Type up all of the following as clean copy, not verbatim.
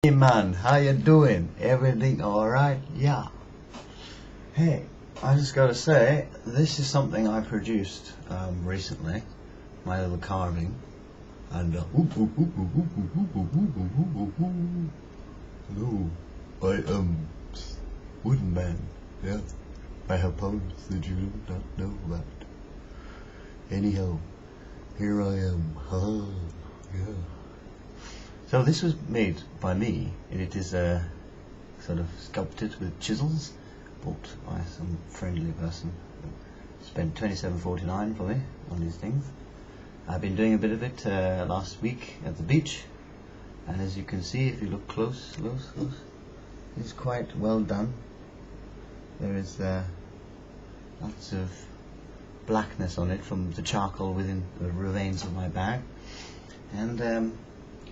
Hey man, how you doing? Everything alright? Yeah. Hey, I just gotta say, this is something I produced recently, my little carving, and hello, I am Wooden Man. Yeah, I have poems that you do not know about. Anyhow, here I am. Yeah. So this was made by me, and it is sort of sculpted with chisels, bought by some friendly person who spent $27.49 for me on these things. I've been doing a bit of it last week at the beach, and as you can see, if you look close, it's quite well done. There is lots of blackness on it from the charcoal within the remains of my bag, and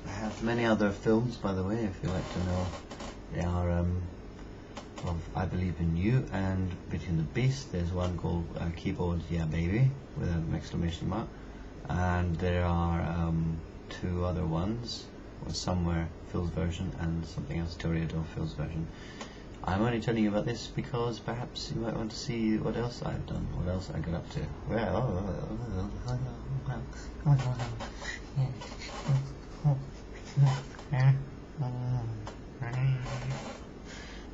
I have many other films, by the way, if you like to know. They are of I Believe in You and Beauty and the Beast. There's one called Keyboard Yeah Baby with an exclamation mark, and there are two other ones, Somewhere Phil's version and something else, Toreador Phil's version. I'm only telling you about this because perhaps you might want to see what else I've done, what else I got up to.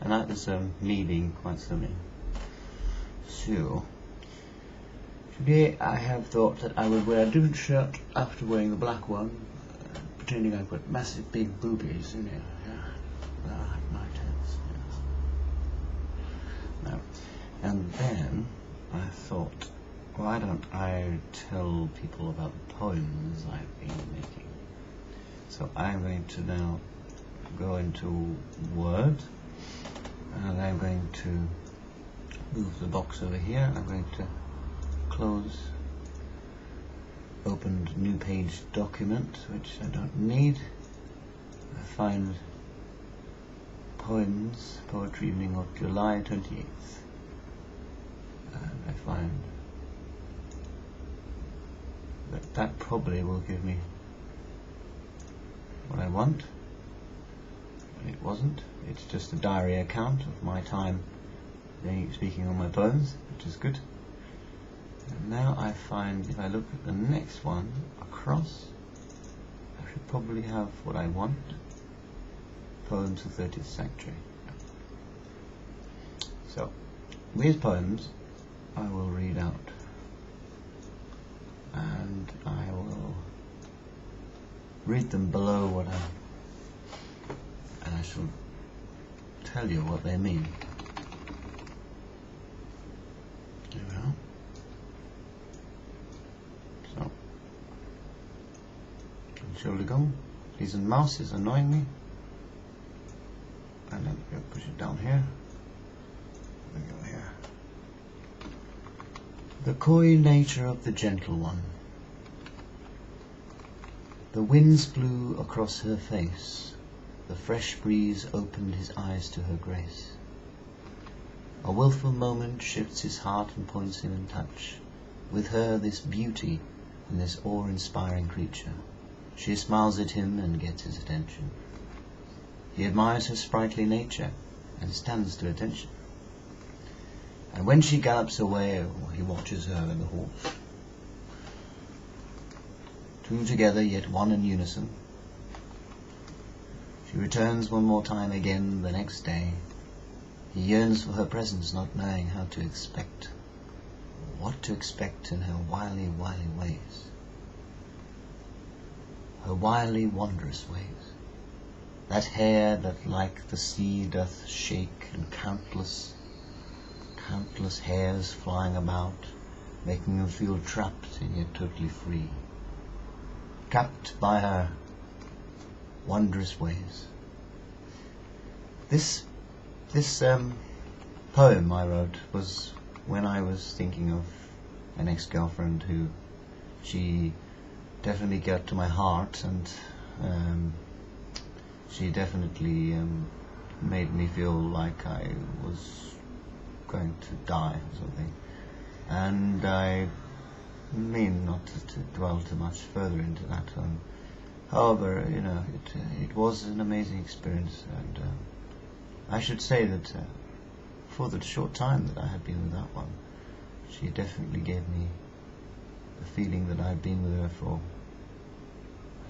And that was me being quite silly. So today I have thought that I would wear a different shirt after wearing the black one, pretending I put massive big boobies in it. Yeah, my tits. Yes. No. And then I thought, why don't I tell people about the poems I've been making? So I'm going to now go into Word, and I'm going to move the box over here. I'm going to close opened new page document, which I don't need. I find poems, poetry evening of July 28th, and I find that probably will give me what I want. But it wasn't. It's just a diary account of my time speaking on my poems, which is good. And now I find, if I look at the next one across, I should probably have what I want. Poems of 30th century. So these poems I will read out, and I will read them below what and I shall tell you what they mean. There we are. So, shall we go? Please, and mouse is annoying me. And then we'll push it down here. We go here. The coy nature of the gentle one. The winds blew across her face, the fresh breeze opened his eyes to her grace. A willful moment shifts his heart and points him in touch with her, this beauty and this awe-inspiring creature. She smiles at him and gets his attention. He admires her sprightly nature and stands to attention. And when she gallops away, he watches her and the horse. Two together, yet one in unison. She returns one more time again the next day. He yearns for her presence, not knowing how to expect, what to expect in her wily ways. Her wily, wondrous ways. That hair that like the sea doth shake, and countless hairs flying about, making him feel trapped and yet totally free. Trapped by her wondrous ways. This poem I wrote was when I was thinking of an ex-girlfriend who she definitely got to my heart, and she definitely made me feel like I was going to die or something. And I mean not to dwell too much further into that. However, it was an amazing experience, and I should say that for the short time that I had been with that one, she definitely gave me the feeling that I had been with her for,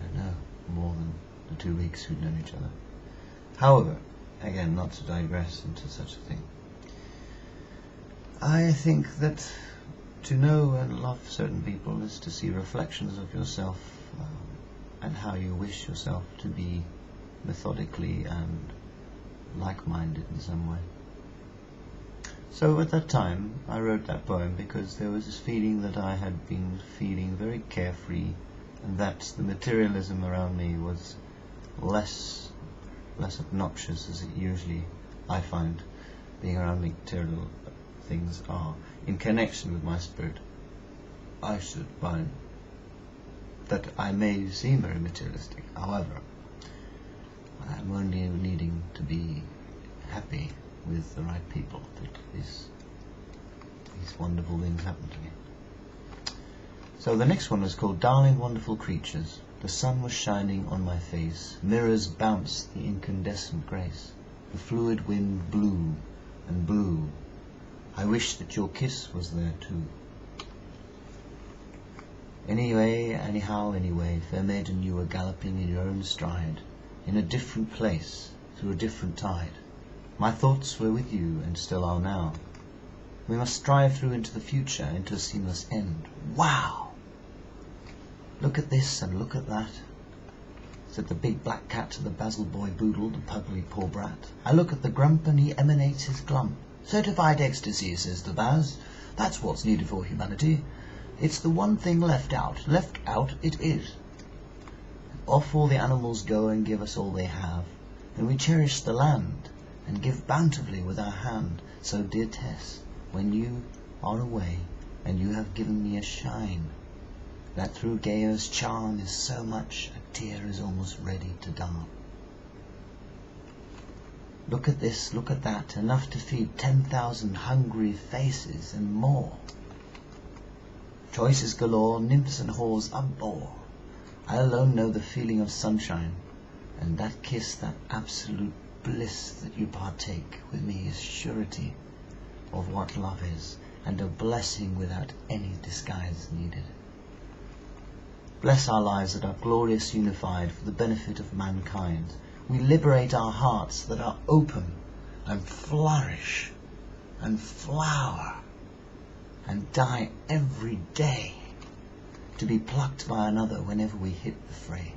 I don't know, more than the 2 weeks we'd known each other. However, again, not to digress into such a thing, I think that to know and love certain people is to see reflections of yourself and how you wish yourself to be methodically and like-minded in some way. So at that time I wrote that poem because there was this feeling that I had been feeling very carefree, and that the materialism around me was less obnoxious, as it usually I find being around material things are, in connection with my spirit. I should find that I may seem very materialistic. However, I am only needing to be happy with the right people that these wonderful things happen to me. So the next one was called Darling Wonderful Creatures. The sun was shining on my face, mirrors bounced the incandescent grace, the fluid wind blew and blew. I wish that your kiss was there too. Anyway, fair maiden, you were galloping in your own stride, in a different place, through a different tide. My thoughts were with you, and still are now. We must strive through into the future, into a seamless end. Wow! Look at this and look at that, said the big black cat to the Basil boy Boodle, the pugly poor brat. I look at the grump and he emanates his glump. Certified ecstasy, says the Baz. That's what's needed for humanity. It's the one thing left out. Left out it is. Off all the animals go and give us all they have, and we cherish the land and give bountifully with our hand. So, dear Tess, when you are away, and you have given me a shine, that through Gaea's charm is so much a tear is almost ready to dart. Look at this, look at that, enough to feed 10,000 hungry faces and more. Choices galore, nymphs and whores abhor. I alone know the feeling of sunshine, and that kiss, that absolute bliss that you partake with me is surety of what love is, and a blessing without any disguise needed. Bless our lives that are glorious unified for the benefit of mankind. We liberate our hearts that are open and flourish and flower and die every day, to be plucked by another whenever we hit the fray.